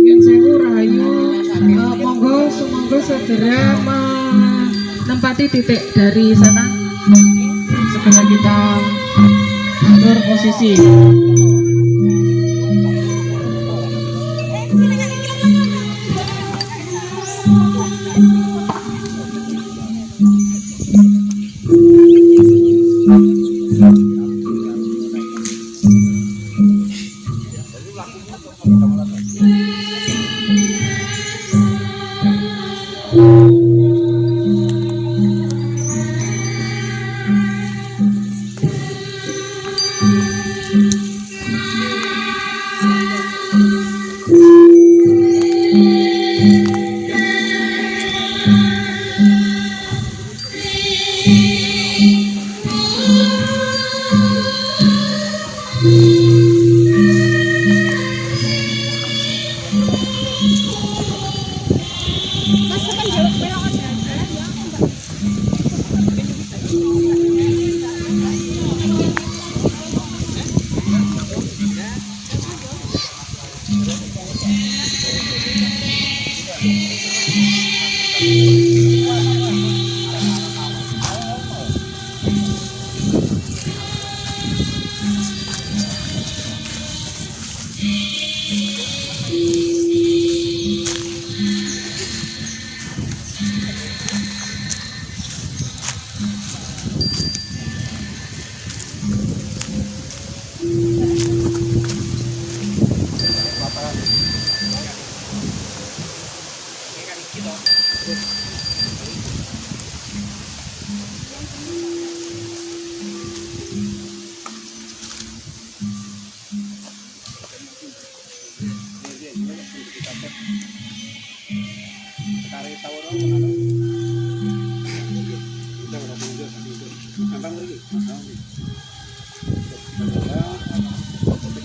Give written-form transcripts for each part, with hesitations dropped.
Yang sewu rahayu, monggo sumangga segera menempati titik dari sana. Segera kita atur posisi.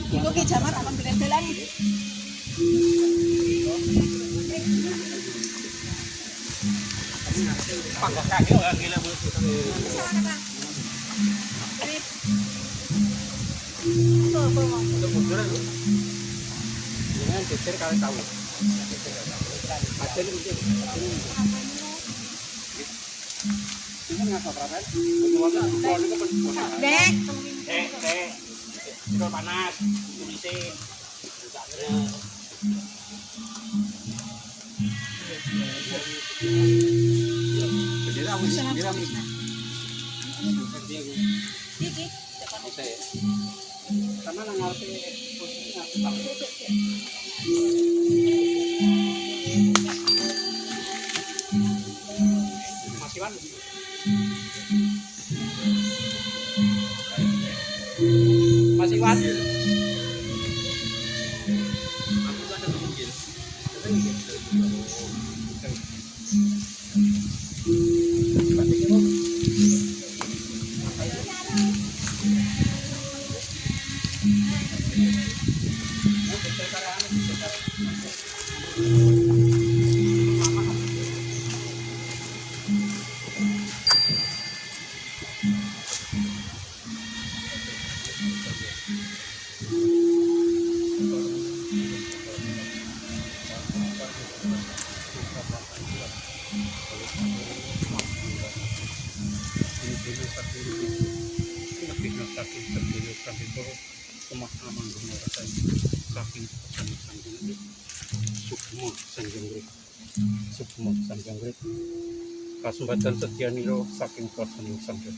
Iku ki jaman apa bilen-bilen. Pangkok kaki ora gila Bu. Jangan geser kali tahu. Hasil itu. Ini ngapa berapa? Dek. Itu panas. Bisa. Karena ngerti posisinya masih wan masih wan Kemah amanggung rasai saking sanjung Sukmo sanjung Sukmo sanjung kasembatan Setyaniro saking prasaning sanjung.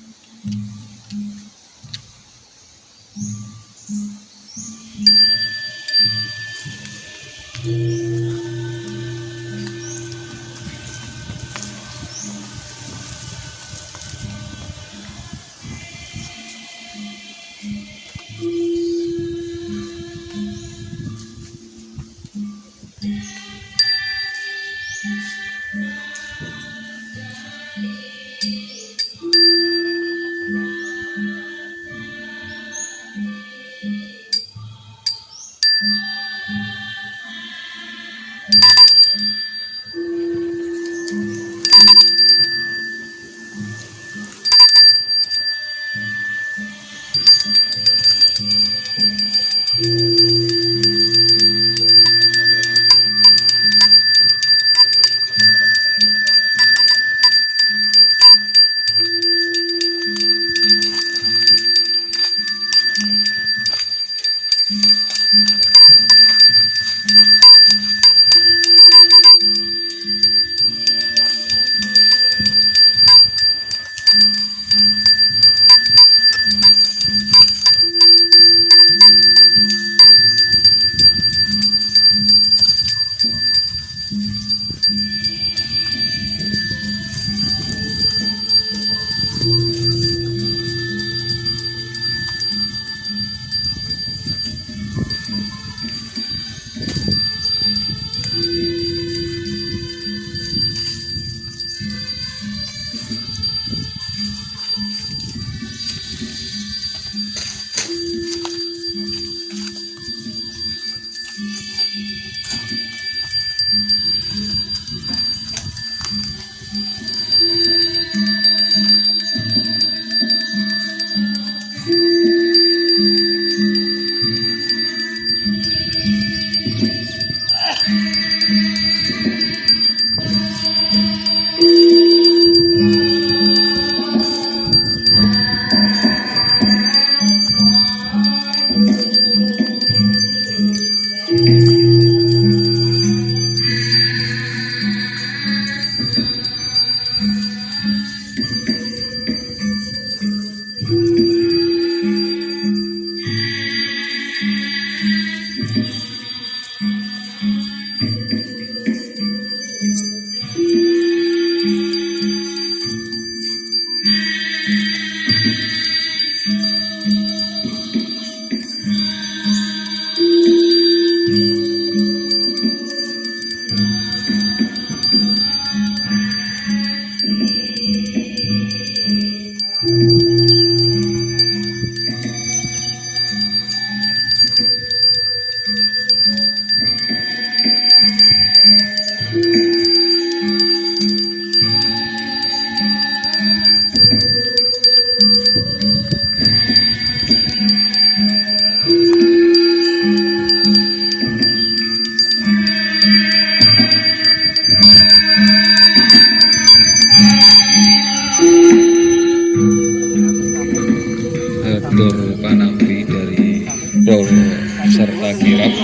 Atur Panampi dari Roro serta Kirap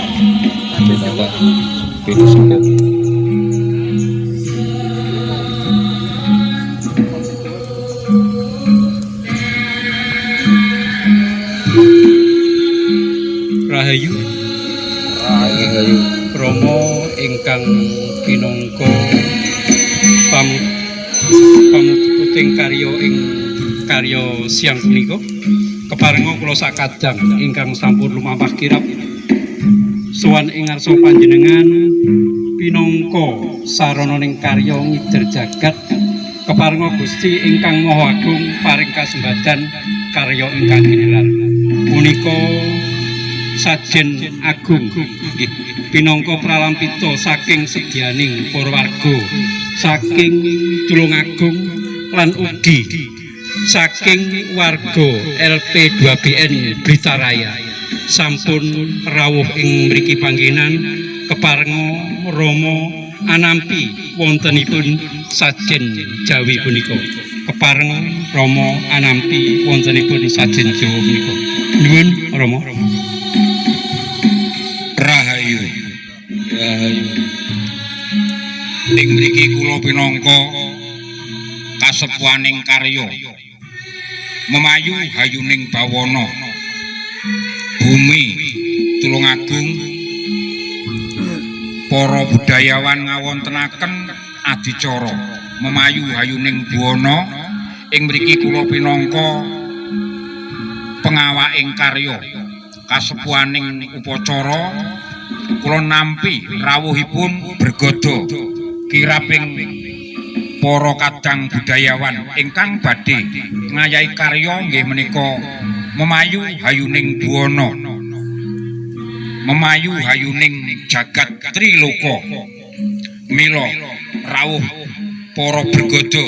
Bapak Binusumo. Rahayu Rahayu Rama ingkang pinangka pamututing karya ing karya siang punika keparenga kula sakadang ingkang sampun lumampah kirap sowan ing ngarsa panjenengan pinangka sarananing karya ngider jagat keparenga Gusti ingkang Maha Agung paring kasembadan karya ingkang ginelar punika sajen agung nggih pinangka pralampita saking sedyaning para warga saking Tulungagung lan ugi saking warga LP 2BN Blitaraya sampun rawuh ing mriki panggenan keparenga Rama anampi wontenipun sajen Jawi punika kepareng Rama anampi wontenipun sajen Jawa punika nuwun Rama Rahayu. Ing mriki kula pinangka kasepuaning karya memayu hayuning bawana bumi Tulungagung para budayawan ngawontenaken adicara memayu hayuning buwana ing mriki kula pinangka pengawaking karya kasepuaning upacara kula nampi rawuhipun bergada kiraping para kadang budayawan ingkang badhe ngayahi karya nggih menika memayu hayuning buwana memayu hayuning jagat triloka mila rawuh para bergada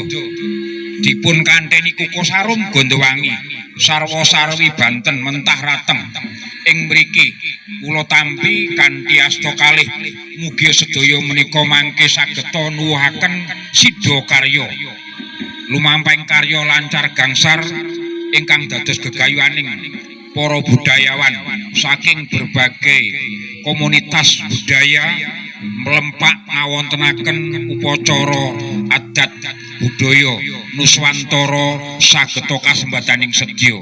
dipun kanteni Kukusarum Gondowangi sarwa sarwi Banten mentah rateng ing mriki kula tampi kanthi asta kalih mugi sedaya menika mangke sageta nuwuhaken sida karya lumampahing karya lancar gangsar ingkang dados gegayuhaning para budayawan saking berbagai komunitas budaya mlempak ngawontenaken upacara adat budaya Nuswantara sageta kasembadaning sedya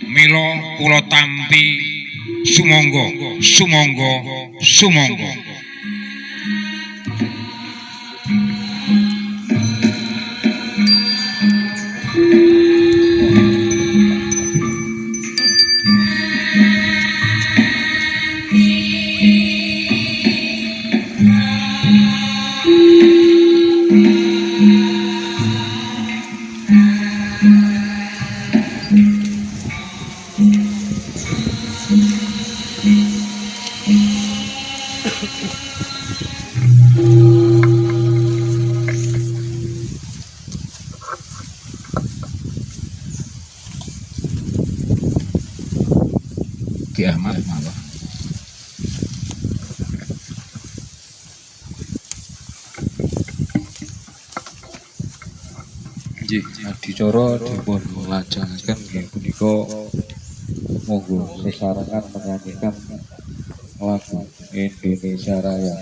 mila kula tampi sumangga sumangga sumangga. Ki Ahmad malah. Nggih, adicara dipun lajengaken nggih punika monggo sesarengan menyanyikan lagu Indonesia Raya.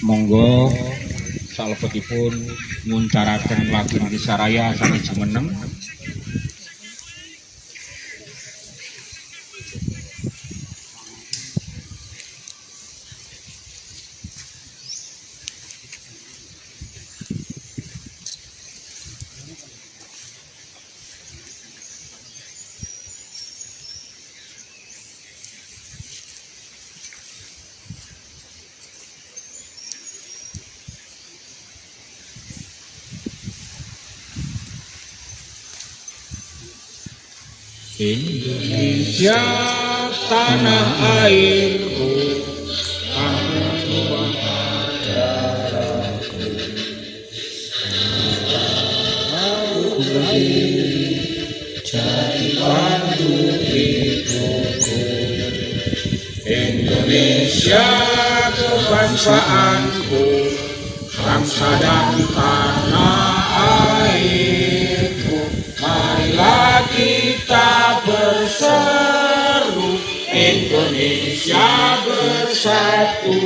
Monggo salebetipun nguncaraken lagu Indonesia Raya saking jumeneng. Indonesia tanah airku, tanah tuaku, aku berdiri jadi pandu hidupku. Indonesia kebangsaanku, bangsa dan tanah airku. Marilah kita berseru, Indonesia bersatu.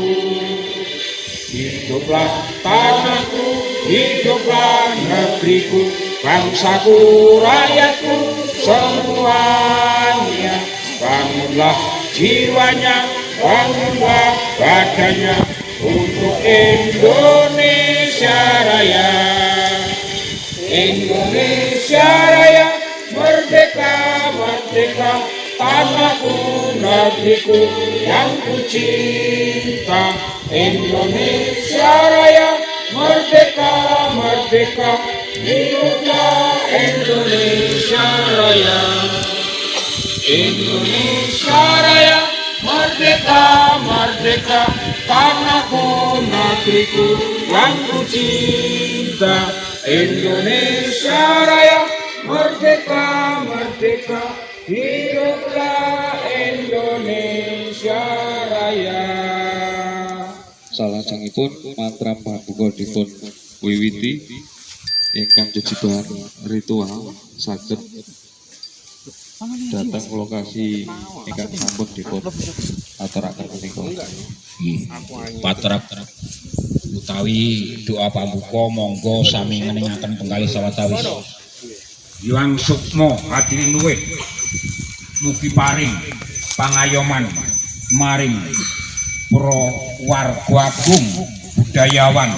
Hiduplah tanahku, hiduplah negeriku, bangsaku, rakyatku, semuanya. Bangunlah jiwanya, bangunlah badannya untuk Indonesia Raya. Indonesia Raya, merdeka, merdeka, tanahku, negeriku yang ku cinta. Indonesia Raya, merdeka, merdeka, hiduplah Indonesia Raya. Indonesia Raya, merdeka, merdeka, tanahku, negeriku yang ku cinta. Indonesia Raya, merdeka, merdeka, hiduplah Indonesia Raya. Salajengipun mantra paduka dipun wiwiti ingkang jejiban ritual saged datang ke lokasi ingkang sampun dipun aturaken punika. Nggih. Patrap utawi doa pambuka monggo sami ngeningaken penggalih sawetawis. Hyang Sukma hadirin luwih mugi paring pangayoman maring para warga agung budayawan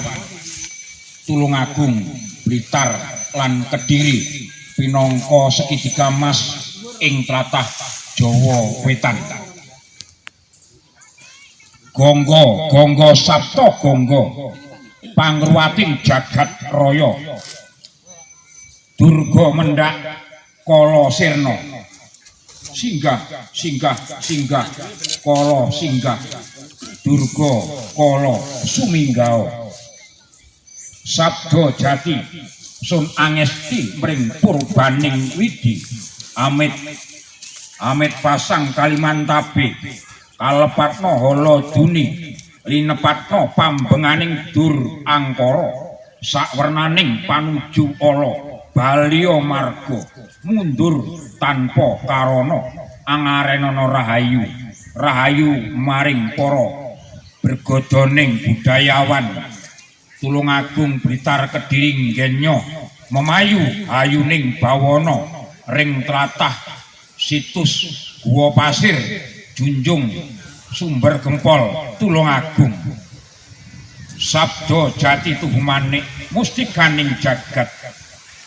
Tulungagung Blitar lan Kediri pinangka segitiga mas ing tlatah Jawa Wetan. Gonggo Sabta Gonggo pangruwating jagat raya Durga Mendak Kala Sirna singgah Kala singgah Durga Kala Suminggao Sabda Jati sun angesti mring purbaning widi amit pasang Kalimantabe kalepatno hala duni linepatno pambenganing dur angkara sakwernaning panuju ala balya marga mundur tanpa karana angarenana rahayu maring para bergodoning budayawan Tulungagung Blitar Kediri nggenyo memayu ayuning bawana ring tlatah situs Guwa Pasir Junjung Sumber Gempol Tulungagung. Sabda Jati Tuhumanik mustikaning jagat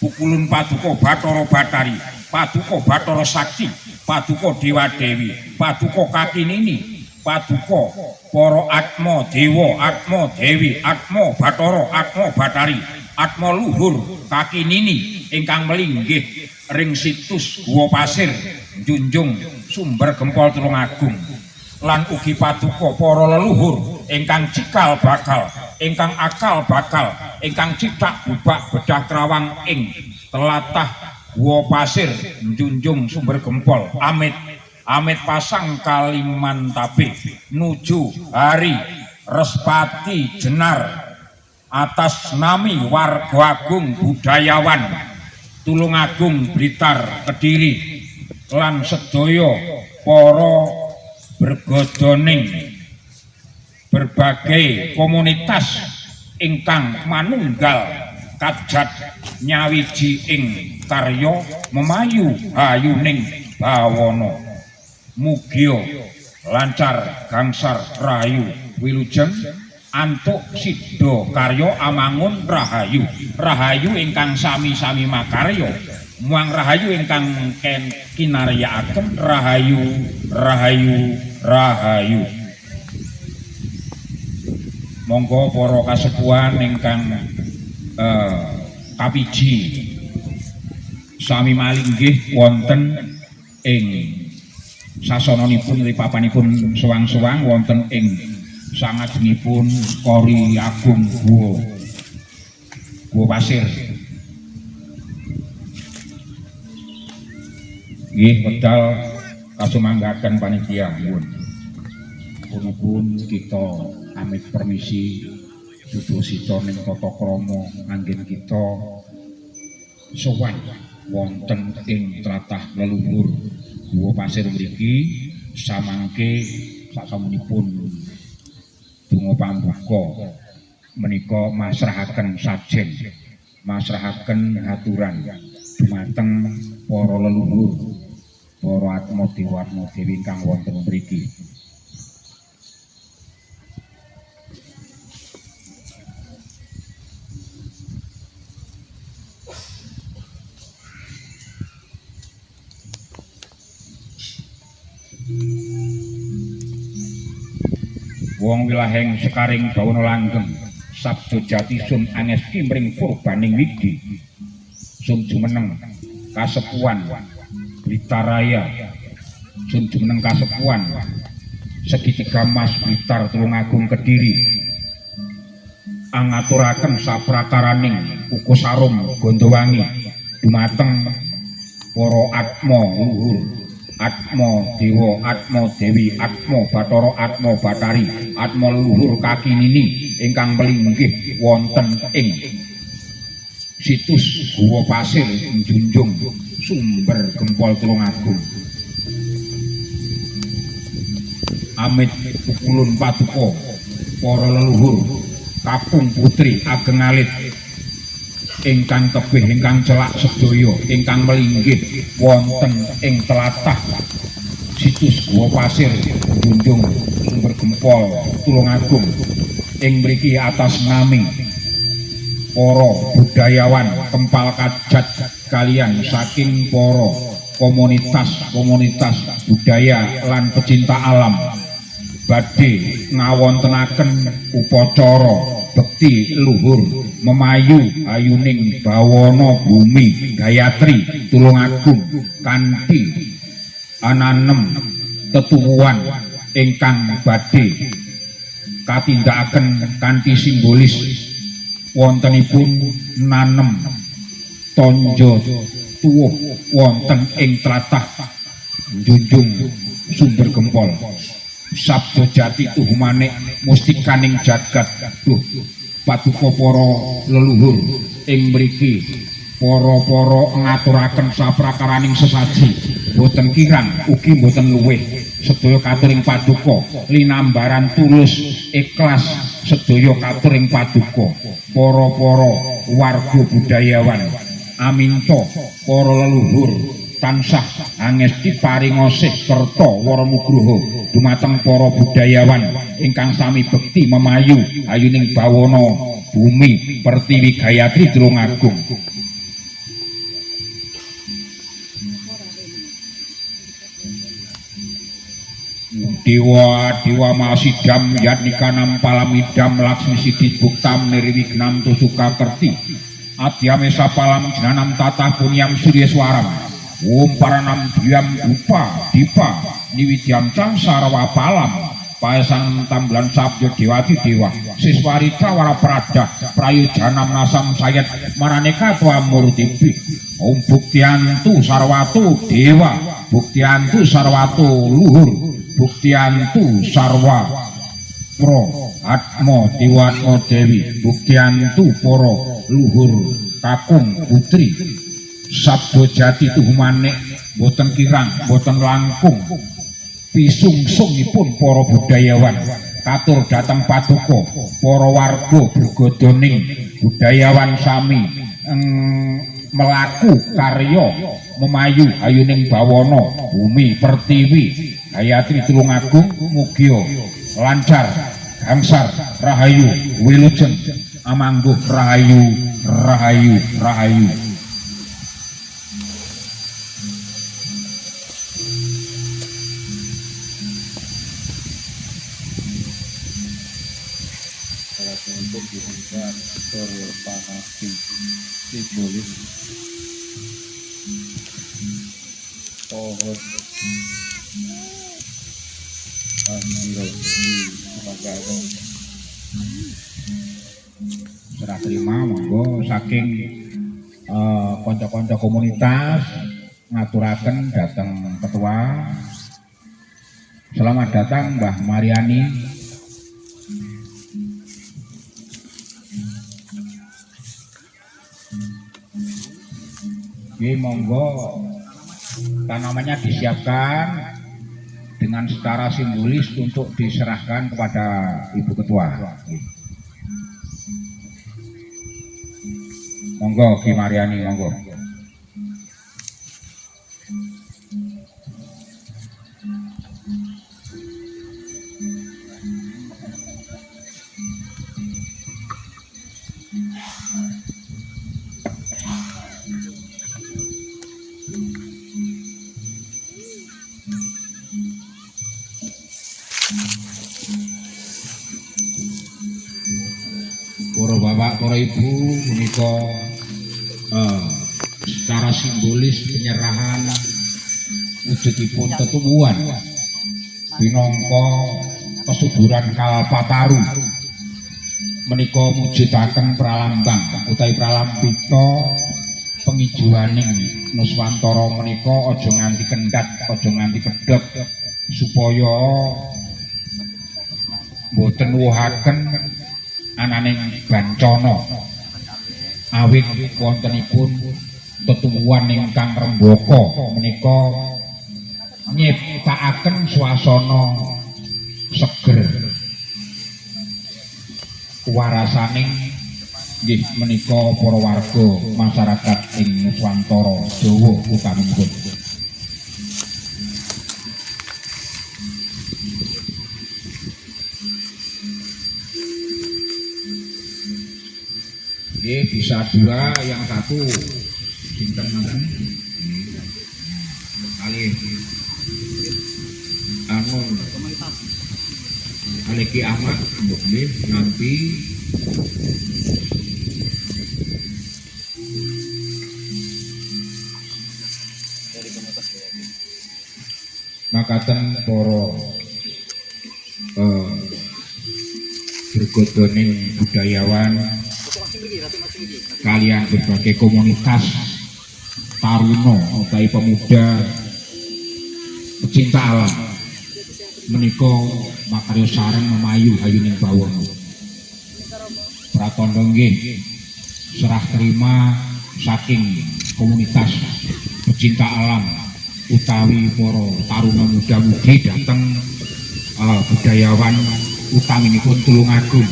pukulun paduka Bathara Bathari paduka Bathara Sakti paduka Dewa Dewi paduka Kakinini paduka para atma dewa atma dewi atma Bathara atma Bathari atma luhur Kakinini ingkang melinggih ring situs Guwa Pasir Junjung Sumber Gempol Tulungagung lan ugi paduka para leluhur ingkang cikal bakal ingkang akal bakal ingkang cithak bubak bedah krawang ing tlatah Guwa Pasir Junjung Sumber Gempol amit pasang Kalimantabe nuju hari Respati Jenar atas nami warga agung budayawan Tulungagung Blitar Kediri lan sedaya para bergodoning berbagai komunitas ingkang manunggal kajat nyawiji ing karya memayu ayuning bawana mugia lancar gangsar rahayu wilujeng antuk sida karya amangun rahayu ingkang sami-sami makarya muang rahayu ingkang kinaryakaken rahayu monggo para kasepuhan ingkang kapiji sami malinggih wonten ing sasananipun papanipun sowang-sowang wonten ing sangajengipun Kori Agung Guwa Pasir. Nggih medal kasumanggaken panitia nyuwun. Punipun kita amit permisi dudosita ning tata krama anggen kita sowan wonten ing tlatah leluhur Guwa Pasir mriki samangke sasampunipun donga pambuka menika masrahaken sajen masrahaken aturan dumateng para leluhur para atma dewa dewi ingkang wonten mriki. Wong wilaheng sekaring bawana langgeng sabda jati sun angesti mring purbaning widi sun jumeneng kasepuan Blitaraya sun jumeneng kasepuan segitiga mas Blitar Tulungagung Kediri angaturaken saprakaraning ukusarum Gondowangi dumateng para atma luhur atma dewa atma dewi atma Bathara atma Bathari atma luhur Kakinini ingkang melinggih wonten ing situs Guwa Pasir Junjung Sumber Gempol Tulungagung. Amit pukulun paduka para leluhur kakung putri ageng alit ingkang tebih ingkang celak sedaya ingkang melinggih wonten ing tlatah situs Gua Pasir Junjung Sumber Gempol Tulungagung ing mriki atas nami para budayawan Kempal Kajat kalian saking para komunitas budaya lan pecinta alam badhe ngawontenaken upacara bekti luhur memayu ayuning bawana bumi Gayatri Tulungagung kanthi ananem tetuwuhan ingkang badhe katindakaken kanthi simbolis wontenipun nanem tonjo tuwuh wonten ing tlatah Junjung Sumber Gempol. Sabda jati tuhumane mustikaning jagat. Duh paduka para leluhur ing mriki para ngaturaken saprakaraning sesaji boten kirang ugi boten luwih sedaya katuring paduka linambaran tulus ikhlas sedaya katuring paduka para warga budayawan aminta para leluhur tansah angesti paringosih kerta waranugraha dumateng para budayawan ingkang sami bekti memayu ayuning bawana bumi pertiwi Gayatri Tulungagung. Dewa Masidam Yatnikanam Palamidam Laksmi Sidit Buktam Nirwignam Tusuka Kerti Adyamesa Palam Jenanam Tatah Punyam Suryaswaram Om Paranam Diam Dupa Dipa Niwidyam Cang Sarwa Palam Paesan Tambulan Sabjo Dewati Dewa Siswarika Waraprada Prayojanam Nasam Sayat Maraneka Tua Murtibi Om Buktiantu Sarwatu Dewa Buktiantu Sarwatu Luhur Buktiantu Sarwa Pro Atmo Tiwatmo Dewi Buktiantu Poro Luhur Kakung Putri Sabdo Jati Tuhumane boten kirang boten langkung pisungsungipun para budayawan katur dateng paduka para warga bergodoning budayawan sami melaku karya memayu ayuning bawana bumi pertiwi Gayatri Tulungagung mugi lancar gangsar rahayu wilujeng amangguh rahayu rahayu rahayu. Untuk dibuka terpanasi simbolis pohon serah terima monggo saking kanca-kanca komunitas ngaturaken dateng ketua. Selamat datang Mbah Mariani. Oke, monggo tanamannya disiapkan dengan secara simbolis untuk diserahkan kepada Ibu Ketua. Monggo Ki Mariani, monggo. Para bapak, para ibu, menika secara simbolis penyerahan wujudipun tetuwuhan minangka kesuburan Kalpataru menika mujudaken pralambang utawi pralambita pengijuaning Nuswantara menika aja nganti kendhat, aja nganti pedhot supaya boten wuhaken ananing bancana awit wontenipun tetuwuhan ingkang rembaka menika nyiptakaken swasana seger warasaning nggih menika para warga masyarakat ing Nuswantara Jawa utaminipun. Nggih bisa dua yang satu sinten nanten kali anu Aleki Ahmad nggih nanti makaten para bergodoning budayawan kalian berbagai komunitas taruna utawi pemuda pecinta alam menika makarya sareng memayu hayuning bawana pratandha nggih serah terima saking komunitas pecinta alam utawi para taruna muda-mudi dhateng budayawan utaminipun Tulungagung.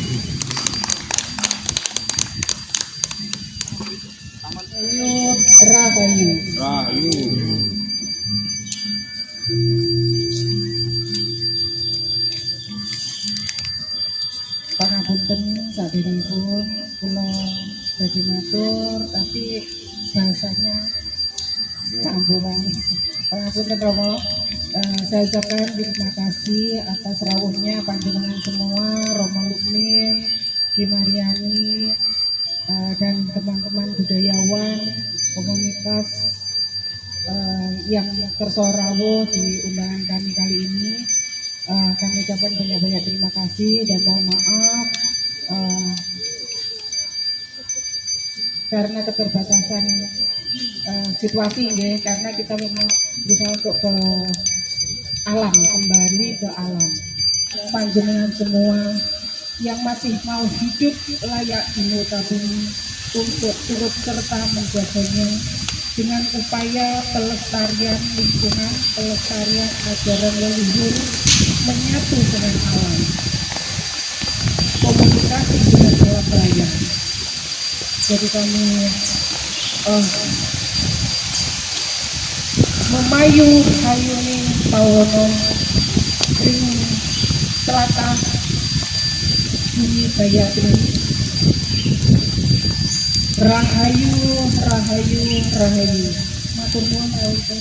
Rahayu. Pangapunten sadèrèngipun kula dadi matur tapi bahasanya campuran. Pangapunten Romo, saya ucapkan terima kasih atas rawuhnya panjenengan semua, Romo Lukmin, Ki Mariani, dan teman-teman budayawan komunitas yang tersorawuh di undangan kami kali ini. Kami ucapkan banyak-banyak terima kasih dan mohon maaf karena keterbatasan situasi ya, karena kita memang berusaha untuk ke alam, kembali ke alam. Panjenengan semua yang masih mau hidup layak di muka bumi untuk turut serta menjaganya dengan upaya pelestarian lingkungan, pelestarian ajaran leluhur, menyatu dengan alam, komunikasi dengan alam raya. Jadi kami memayu hayuning pawono ring tlatah bumi Bayatri. Rahayu, rahayu, rahayu. Matur nuwun rawuhipun.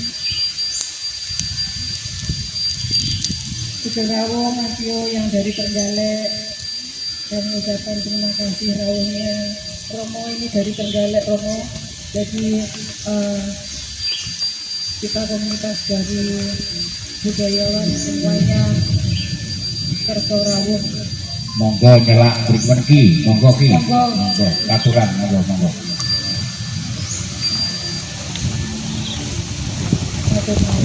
Sugeng rawuh Masio yang dari Trenggalek, dan mengucapkan terima kasih rawuhnya Romo ini dari Trenggalek Romo. Jadi kita komunitas dari budayawan semuanya tersorawuh. Monggo nyelak pripun Ki, monggo Ki. Monggo. Monggo, aturan monggo. Matur nuwun.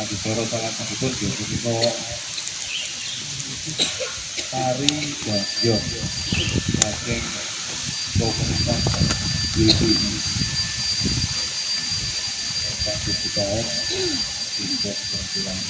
Adisoro sangat sebetul punika tari Ganjo saking komunitas Yudi ingkang dibutaken tidak berkurang.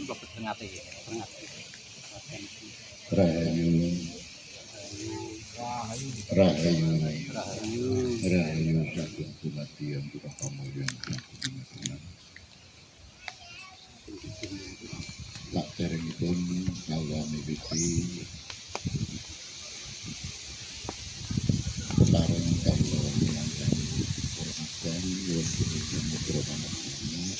mlebet tengate. Rahayu. Rahayu. Rahayu saking kematian kita pamulyan kematian. Lak derengipun kawula miwiti bareng kawula nyuwun hormatan nyuwun punika mutra pangabdian.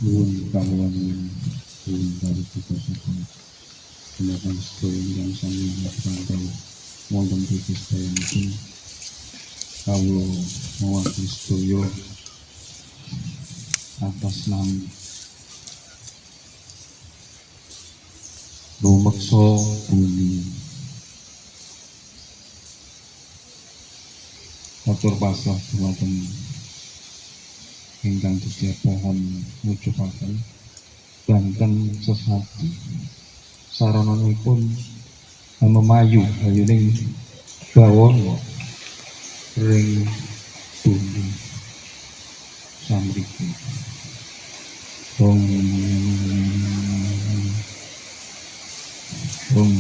Nuwun kawulan nuwun paripurna saking dumateng sedaya ingkang sami pantau wonten ing sedayanipun kawula mewakili sedaya atas nami rumeksa bumi atur pasrah dumateng ingkang Gusti pohon ngucupaken banten sesaji sarananipun memayu ayuning bawana ring bumi samriki Om Om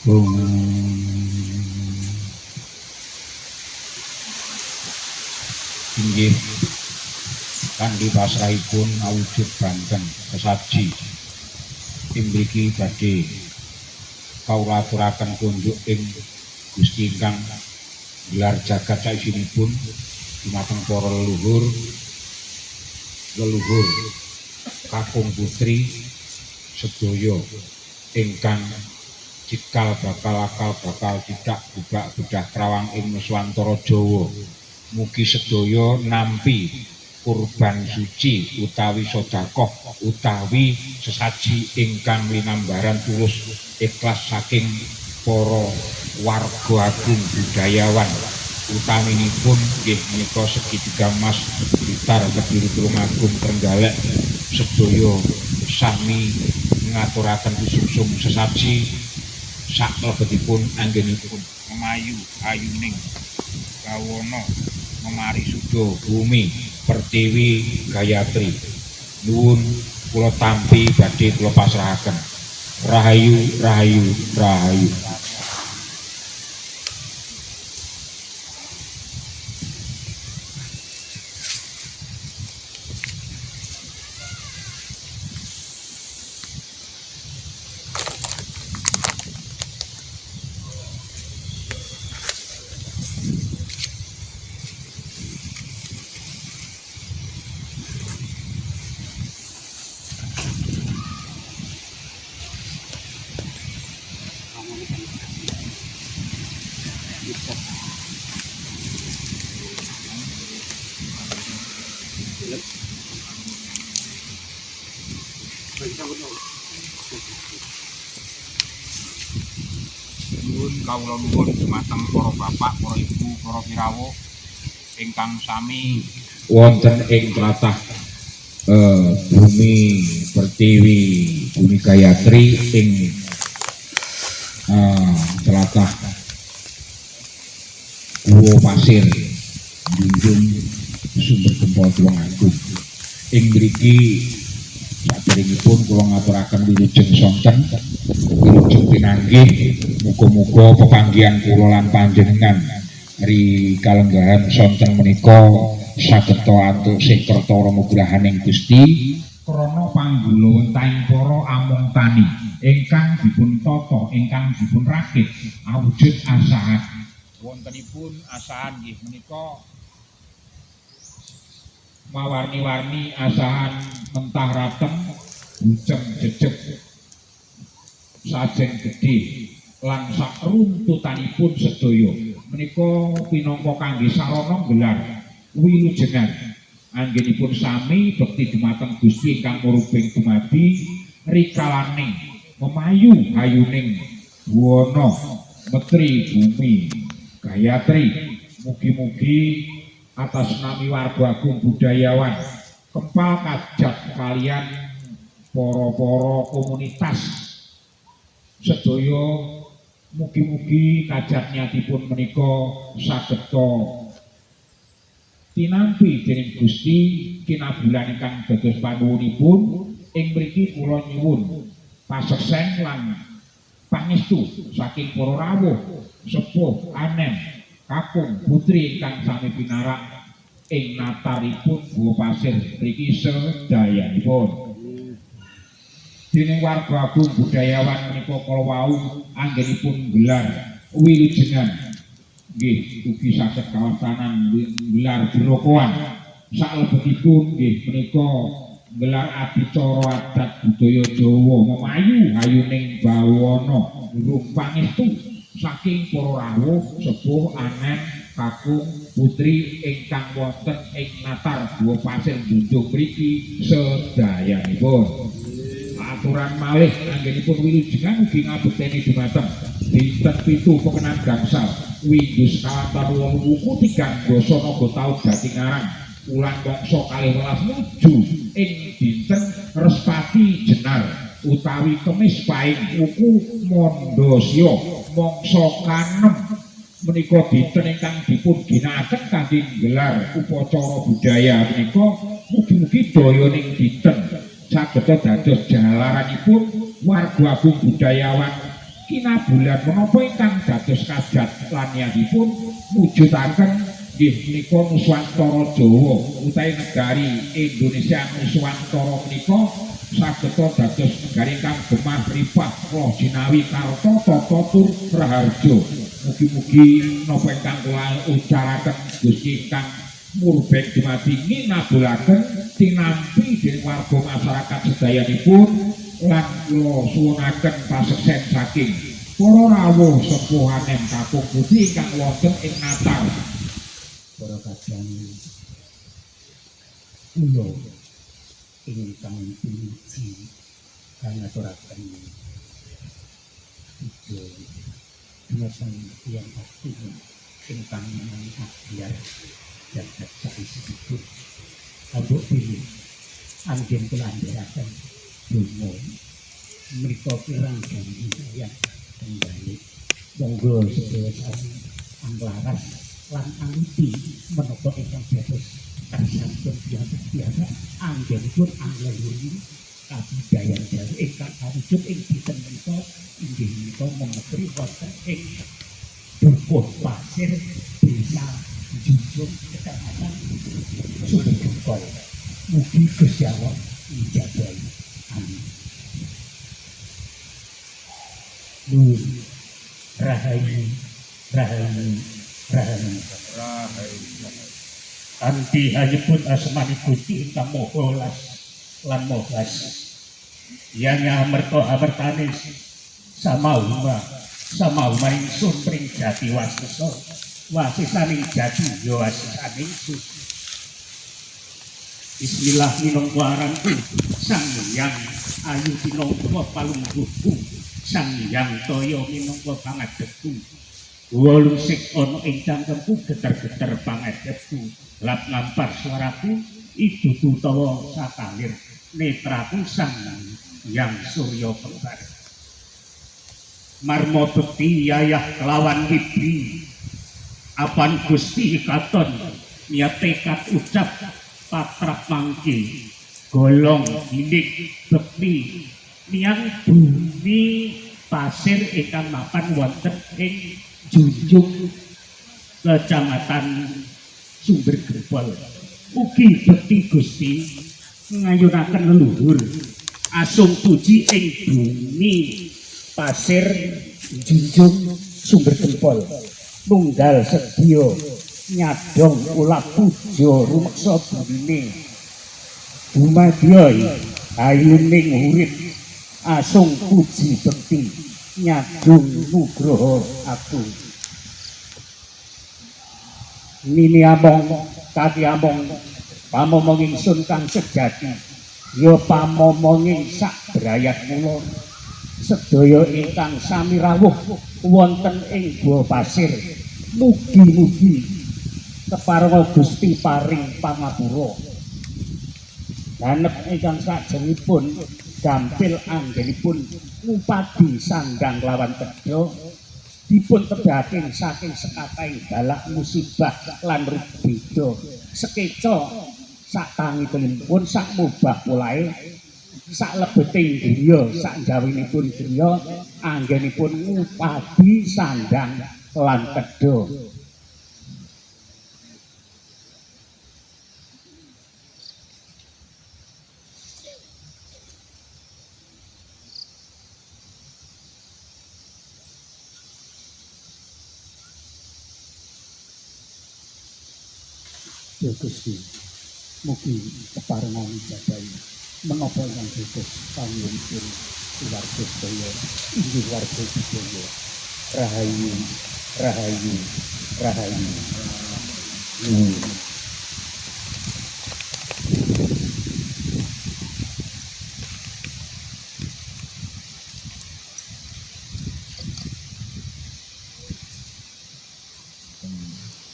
Om inggih kanthi pasrahipun awujud banten sesaji mriki badhe kawula aturaken kunjuk ing Gusti ingkang gelar jagat saisinipun dumateng para leluhur kakung putri sedaya ingkang cikal bakal akal bakal tidak bubak bedah krawang ing Nuswantara Jawa. Mugi sedaya nampi kurban suci utawi sedekah utawi sesaji ingkang linambaran tulus ikhlas saking para warga agung budayawan utaminipun nggih menika segitiga emas Blitar Kediri Tulungagung Trenggalek sedaya sami ngaturaken kusum sesaji saklebetipun anggenipun memayu ayuning bawana memari sudo bumi pertiwi Gayatri nuwun kula tampi badhe kula pasrahaken. Rahayu rahayu rahayu. Nuwun kawula nuwun dumateng para bapak, para ibu, para pirawuh ingkang sami wonten ing tlatah bumi pertiwi bumi Gayatri ing tlatah Guwa Pasir Junjung Sumber Gempol Tulungagung. Ing mriki saderengipun kula ngaturaken wilujeng sonten wilujeng pinanggih muga-muga pepanggihan kula lan panjenengan ri kalenggahan sonten menika sageta antuk sih kertara mugrahaning Gusti krana panggula wentaing para among tani ingkang dipun tata ingkang dipun rakit awujud asahat wontenipun asahan nggih menika mawarni-warni asahan mentah rateng bucem jejeg sajen gedhe lan sak runtutanipun sedaya menika pinangka kangge sarana gelar wilujengan anggenipun sami bekti dumateng Gusti ingkang murubing dumadi rikalane memayu hayuning buwana metri bumi gayatri. Mugi-mugi atas nami warga agung budayawan kempal kajat kalian para-para komunitas sedaya mugi-mugi kajatnyatipun menika sageta tinampi dening Gusti kinabulan ingkang dados panuwunipun. Ing mriki kula nyuwun paseksen lan pangestu saking para rawuh sepuh anem kakung putri ingkang sami pinarak ing nataripun Guwa Pasir mriki sedayanipun. Dening warga agung budayawan menika kala wau anggenipun gelar wilujengan nggih ugi saged kawastanan gelar birokoan salebetipun nggih menika gelar adicara adat budaya Jawa memayu hayuning bawana urung pangestu saking para rawuh sepuh anem kakung putri ingkang wonten ing natar Guwa Pasir Junjung mriki sedayanipun. Aturan malih anggenipun wilujengan ugi ngabekteni dumateng dinten 7 pekenan gangsal Windu Sekawatan 8 wuku 3 dasa naga taun Jatingarang ulan mangsa 12 nuju ing dinten Respati Jenar utawi Kemis Pahing wuku Mandasya mangsa kanem menika dinten ingkang dipun ginakaken kangge gelar upacara budaya menika mugi-mugi dayaning dinten saged dados jalaranipun warga agung budayawan kinabulan menapa ingkang dados kajat lanyanipun mujudaken nggih menika Nuswantara Jawa utawi negari Indonesia Nuswantara menika saged dados negari ingkang gemah mripah roh jinawi karta tata tur raharja. Mugi-mugi napa ingkang kula ucaraken Gusti ingkang murbeng dumadi nginabulaken tinampi dening warga masyarakat sedayanipun lan kula suwunaken paseksen saking para rawuh sepuh anem kakung putri ingkang wonten ing natar para kadang kula ingkang pinci kang ngaturaken ijo dumateng tiyang pasti ingkang biar jagat saisipun kanggo pilih anggen kula andharaken donga menika kirang janji yang kembali monggo sedaya anglaras lan anti menapa ingkang dados kasampun biasa anggenipun anglenipun kabudayan Jawa ingkang awujud ing dinten menika inggih menika mengetri wonten ing Dukuh Pasir Desa Junjung Kecamatan Sumbergempol. Mugi Gusti Allah njabahi. Amin. Nur rahayu rahayu rahayu kanthi hanyipun asmani Gusti ingkang Maha Las lan Maha yang amerta amertanis samauma ingsun pring jati wasisa wasisaning jati ya wasisaning ingsun. Bismillah minangka aranku Sang Hyang Ayu minangka palungguhku Sang Hyang Toya minangka pangadepku Walusik ana ing cangkemku geter-geter pangadepku lap ngampar suaraku iduku utawa sakalir netraku Sang Hyang Surya Kembar marmo bekti yayah kelawan wibri apan Gusti katon niat tekad ucap patrap mangke golong gilik bekti niang bumi pasir ingkang mapan wonten ing Junjung Kecamatan Sumbergempol ugi bekti Gusti ngayunaken leluhur asung puji ing bumi pasir Junjung Sumbergempol tunggal sedya nyadong ulah puja rumeksa burine dumadya ayuning urip asung puji bekti nyadong nugraha aku mini among kaki among pamomong ingsun kang sejati ya pamomonging sak brayat kula sedaya ingkang sami rawuh wonten ing gua pasir mugi-mugi keparenga Gusti paring pangapura danep ingkang sajengipun gampil anggenipun ngupadi sandang lawan kedha dipun tebahaken saking sekatahing balak musibah lan rubeda sekeca sak tangipun sak mubah polahe sak lebeting griya sak jawinipun griya anggenipun ngupadi sandang lan kedha ya Gusti mugi keparengan ibadah menapa ingkang dados pamripun keluarga sedaya inggih warga sedaya rahayu rahayu rahayu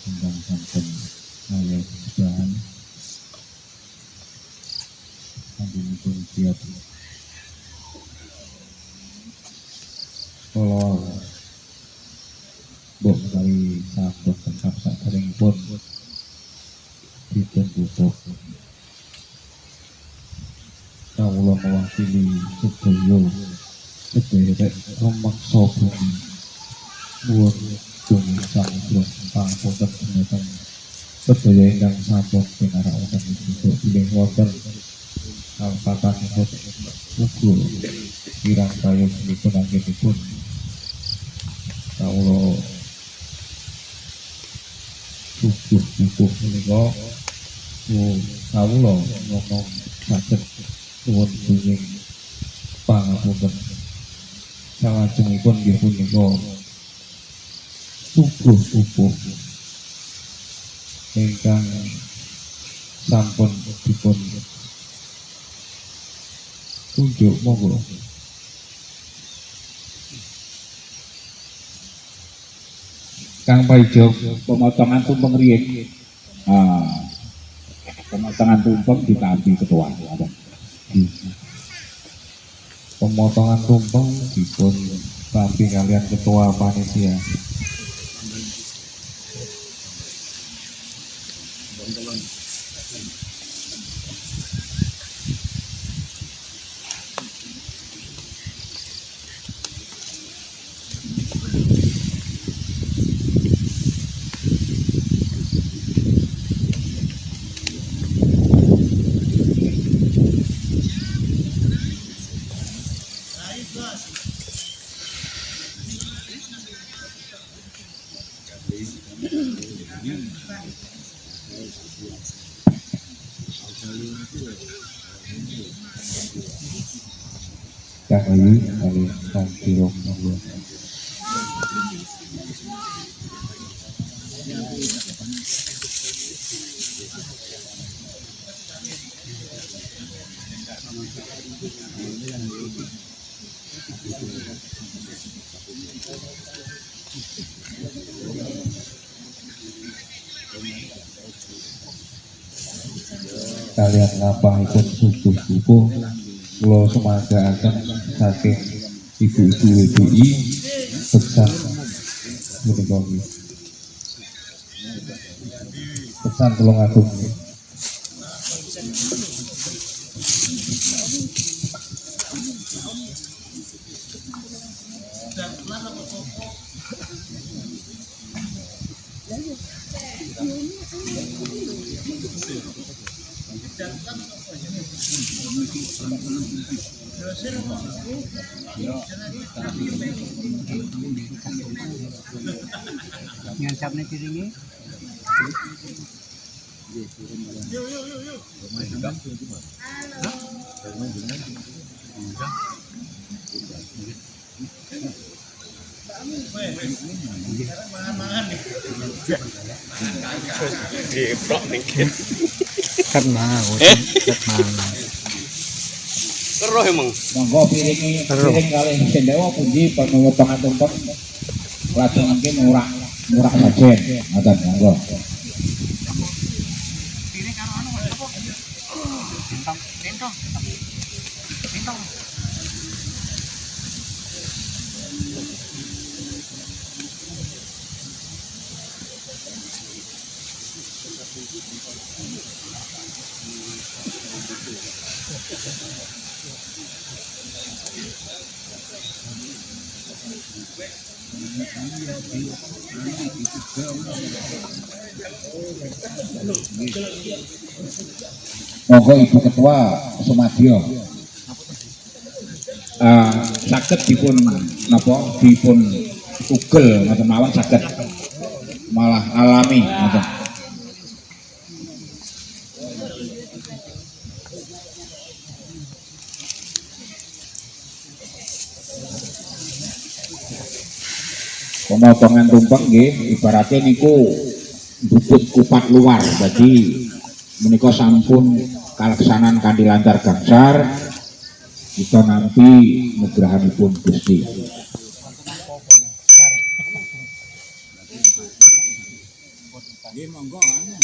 tentang sampun ayat sebahan pun siap kalau bok kali sampun tetap sakering pun dipun tutup kawula mewakili sedaya rumaksa bumi nuwun dumateng samudra pangapunten dhumateng sedaya ingkang sampun pinarakaken untuk bilih wonten alpatan uga kirang prayoginipun anggenipun kawula subuh menika kawula ngomong saged nuwun dumateng pangapunten salajengipun nggih punika subuh ingkang sampun dipun tunjuk monggo Kang Paijo pemotongan tumpeng riyen pemotongan tumpeng ditampi ketua pemotongan tumpeng dipun tampi kalian ketua panitia Kahayu kali Santiro monggo kalian ngapahipun subuh-subuh kula semanggaken saking ibu-ibu WBI pesan menika nggih pesan kula ngatur ngancamne diringi. Kan mau, Keroh emang. Monggo piring kali sendewa pundi penuh pangaturipun lajeng mungkin murah sajen ngoten monggo. Monggo Ibu Ketua Sumadyo saged dipun ugel ngoten mawon saged malah alami ngoten. Pemotongan tumpeng nggih ibaratnya niku bubut kupat luar, jadi menika sampun kaleksanan kanthi lancar gangsar kita nanti nugrahanipun Gusti. Nggih monggo anu.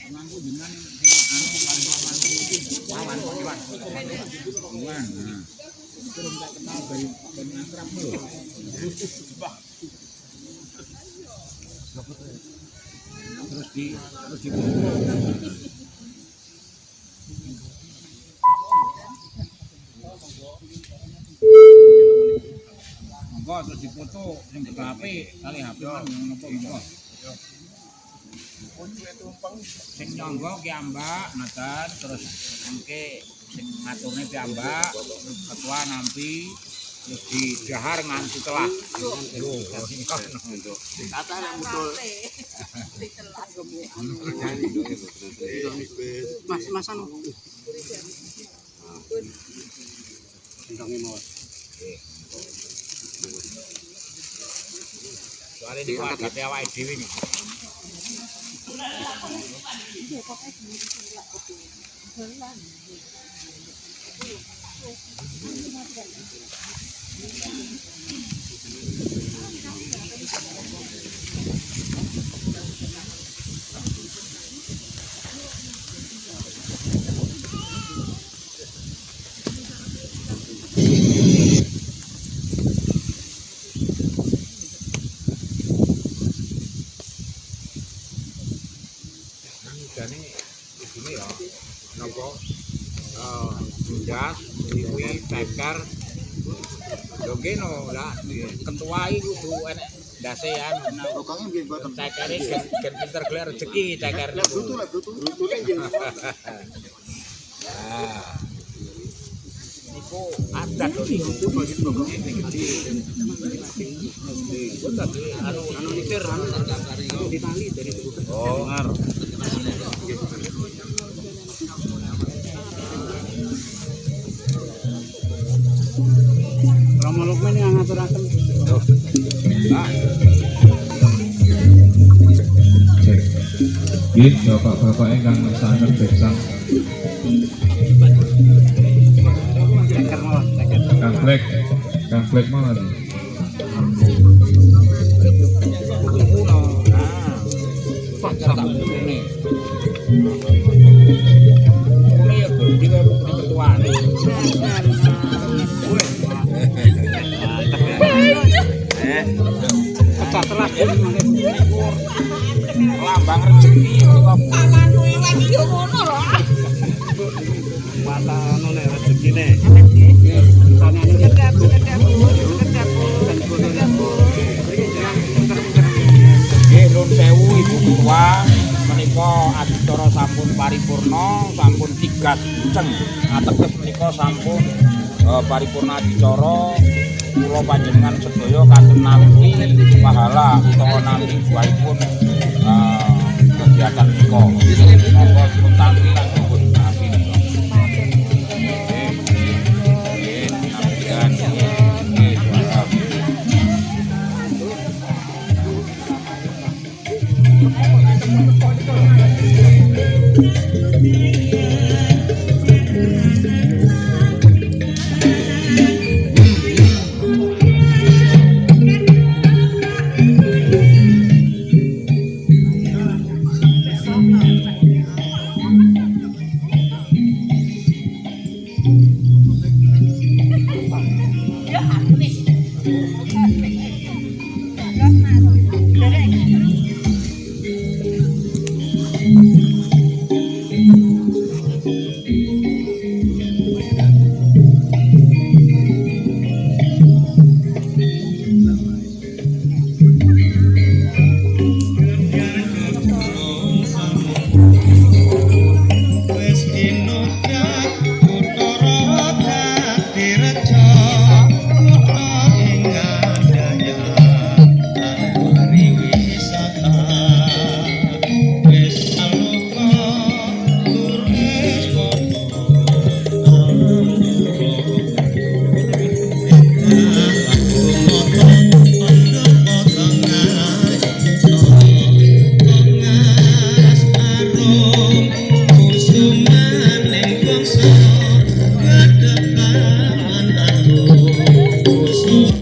Mangku jenengan anu mantu iki wawan Iwan. Belum tak kenal dari akrab lho. Terus di monggo terus dipoto sing HP kali HP napa monggo. Sing nyonggo ki ambak ngoten terus mengke sing ngaturne piyambak ketua nampi terus didahar nganti telah. Kata yang betul. Mas-masan. Soale niku adape awake dhewe nih. Jane isine ya napa ndas kuwi tekar dogeno lah ketua iki kudu enek ndase anu pokoke nggih mboten tekare gen pinter golek rezeki tekar brutune nggih niku adat lho niku itu tadi anu niter ditali dari oh Rama Lukman yang ngaturaken. Nggih bapak-bapak ingkang sanget bersang Kang Flek mawon. Kuno. Pak tak ngene. Kuwi ya budi kok ketuane. Pecah telas lambang rezeki kok. Pamanku iwak yo ngono lho. Mata anu nek rezekine. Nggih nuwun sewu Ibu Ketua menika adicara sampun paripurna sampun tigas ceng ateges menika sampun paripurna adicara kula panjenengan sedaya kanthi nampi pahala utawa nampi buahipun kegiatan menika. Monggo dipun tampi